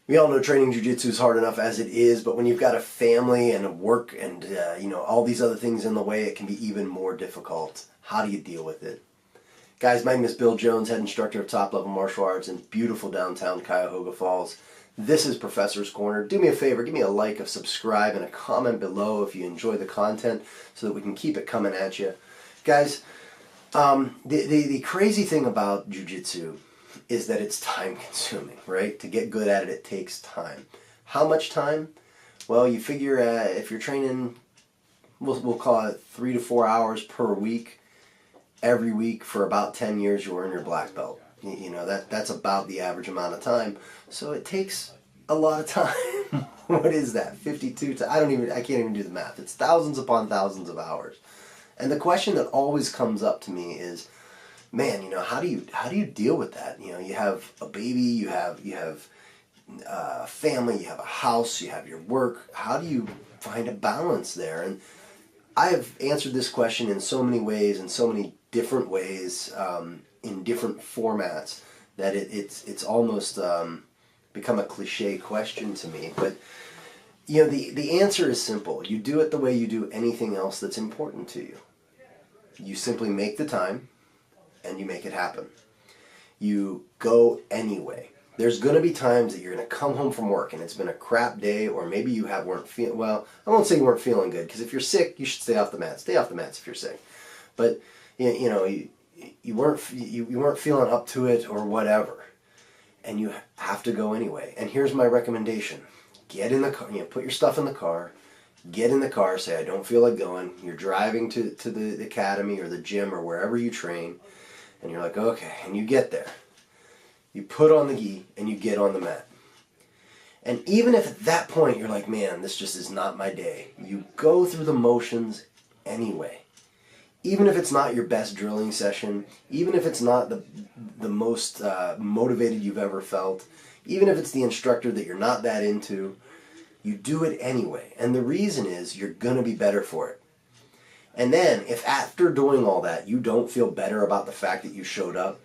We all know training jiu-jitsu is hard enough as it is, but when you've got a family and a work and all these other things in the way, it can be even more difficult. How do you deal with it? Guys, my name is Bill Jones, head instructor of top-level martial arts in beautiful downtown Cuyahoga Falls. This is Professor's Corner. Do me a favor, give me a like, a subscribe, and a comment below if you enjoy the content so that we can keep it coming at you. Guys, the crazy thing about jiu-jitsu is that it's time-consuming, right? To get good at it, it takes time. How much time? Well, you figure if you're training, we'll call it 3 to 4 hours per week, every week for about 10 years, you'll earn your black belt. You know, that's about the average amount of time. So it takes a lot of time. What is that? 52 I can't even do the math. It's thousands upon thousands of hours. And the question that always comes up to me is, man, how do you deal with that? You have a baby, you have a family, you have a house, you have your work. How do you find a balance there? And I have answered this question in so many ways, in so many different ways, in different formats, that it's almost become a cliche question to me. But the answer is simple. You do it the way you do anything else that's important to you. You simply make the time and you make it happen. You go anyway. There's going to be times that you're going to come home from work and it's been a crap day, or maybe you weren't feeling well. I won't say you weren't feeling good, because if you're sick, you should stay off the mat. Stay off the mats if you're sick. But you weren't feeling up to it or whatever, and you have to go anyway. And here's my recommendation: get in the car. Put your stuff in the car. Get in the car. Say, I don't feel like going. You're driving to the academy or the gym or wherever you train, and you're like, okay. And you get there. You put on the gi and you get on the mat. And even if at that point you're like, man, this just is not my day, you go through the motions anyway. Even if it's not your best drilling session, even if it's not the most motivated you've ever felt, even if it's the instructor that you're not that into, you do it anyway. And the reason is you're going to be better for it. And then if after doing all that you don't feel better about the fact that you showed up,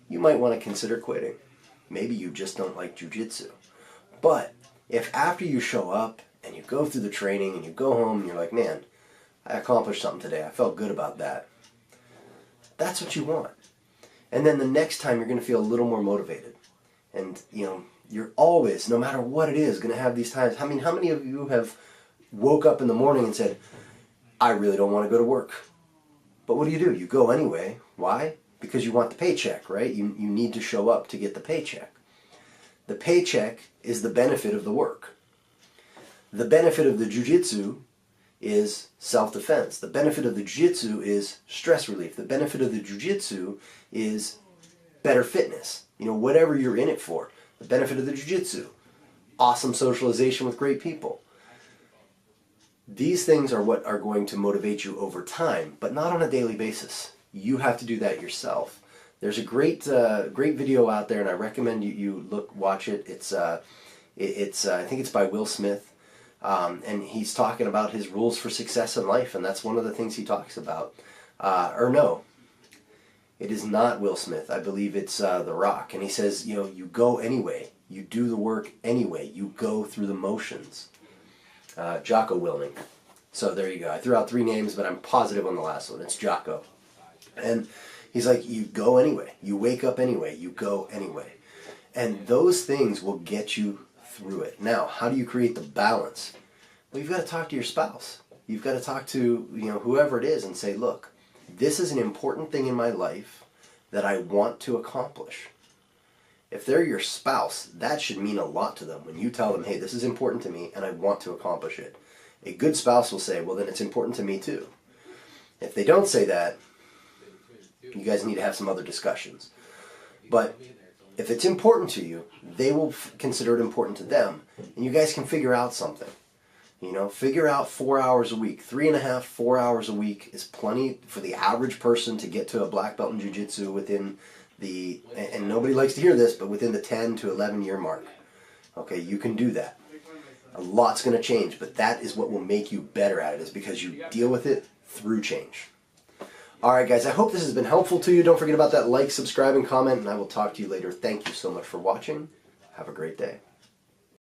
you might want to consider quitting. Maybe you just don't like jiu-jitsu. But if after you show up and you go through the training and you go home and you're like, man, I accomplished something today, I felt good about that, that's what you want. And then the next time you're going to feel a little more motivated. And you're always, no matter what it is, going to have these times. I mean, how many of you have woke up in the morning and said, I really don't want to go to work? But what do? You go anyway. Why? Because you want the paycheck, right? You need to show up to get the paycheck. The paycheck is the benefit of the work. The benefit of the jiu-jitsu is self-defense. The benefit of the jiu-jitsu is stress relief. The benefit of the jiu-jitsu is better fitness. Whatever you're in it for. The benefit of the jiu-jitsu, awesome socialization with great people. These things are what are going to motivate you over time, but not on a daily basis. You have to do that yourself. There's a great video out there, and I recommend you watch it. I think it's by Will Smith, and he's talking about his rules for success in life, and that's one of the things he talks about. Or no, it is not Will Smith. I believe it's The Rock, and he says, you go anyway. You do the work anyway. You go through the motions. Jocko Willink. So there you go. I threw out 3 names, but I'm positive on the last one. It's Jocko. And he's like, you go anyway. You wake up anyway. You go anyway. And those things will get you through it. Now, how do you create the balance? Well, you've got to talk to your spouse. You've got to talk to whoever it is and say, look, this is an important thing in my life that I want to accomplish. If they're your spouse, that should mean a lot to them when you tell them, hey, this is important to me and I want to accomplish it. A good spouse will say, well, then it's important to me too. If they don't say that, you guys need to have some other discussions. But if it's important to you, they will consider it important to them, and you guys can figure out something. Figure out 4 hours a week. 3.5, 4 hours a week is plenty for the average person to get to a black belt in jiu-jitsu within and nobody likes to hear this, but within the 10 to 11 year mark. Okay, you can do that. A lot's going to change, but that is what will make you better at it, is because you deal with it through change. Alright guys, I hope this has been helpful to you. Don't forget about that like, subscribe, and comment, and I will talk to you later. Thank you so much for watching. Have a great day.